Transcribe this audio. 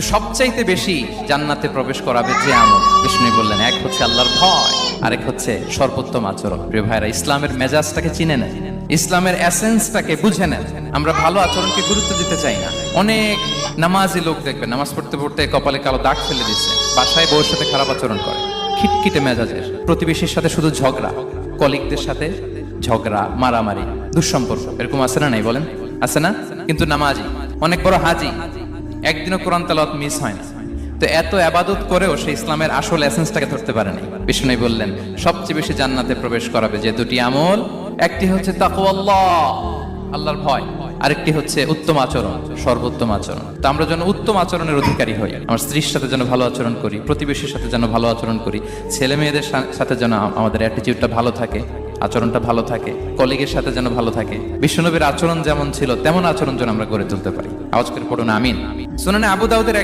সবচাইতে বেশি জান্নাতে প্রবেশ করাবে যে আমল, বিষ্ণু বললেন, এক হচ্ছে আল্লাহর ভয়, আরেক হচ্ছে সর্বোত্তম আচরণ। প্রিয় ভাইরা, ইসলামের মেজাজটাকে চিনে নেন, ইসলামের এসেন্সটাকে বুঝে নেন। আমরা ভালো আচরণকে গুরুত্ব দিতে চাই না। অনেক নামাজি লোক দেখবেন নামাজ পড়তে পড়তে কপালে কালো দাগ ফেলে দিচ্ছে, বাসায় বউয়ের সাথে খারাপ আচরণ করে, খিটখিটে মেজাজের, প্রতিবেশীর সাথে শুধু ঝগড়া, কলিগদের সাথে ঝগড়া, মারামারি, দুঃসম্পর্ক, এরকম আছে না? নাই বলেন, আছে না? কিন্তু নামাজি, অনেক বড় হাজি, একদিনও কোরআন তেলাওয়াত মিস হয় না। তো এত আবাদত করেও সে ইসলামের আসল এসেন্সটাকে ধরতে পারেনি। বিষ্ণু বললেন, সবচেয়ে বেশি জান্নাতে প্রবেশ করাবে যে দুটি আমল, একটি হচ্ছে তাকওয়াল্লাহ, আল্লাহর ভয়, আরেকটি হচ্ছে উত্তম আচরণ, সর্বোত্তম আচরণ। তো আমরা যেন উত্তম আচরণের অধিকারী হই, আমার স্ত্রীর সাথে যেন ভালো আচরণ করি, প্রতিবেশীর সাথে যেন ভালো আচরণ করি, ছেলে মেয়েদের সাথে যেন আমাদের অ্যাটিটিউডটা ভালো থাকে, আচরণটা ভালো থাকে, কলিগের সাথে যেন ভালো থাকে। বিশ্বনবীর আচরণ যেমন ছিল তেমন আচরণ যেন আমরা গড়ে তুলতে পারি। আওয়াজ করে পড়ুন আমিন। সুনানে আবু দাউদের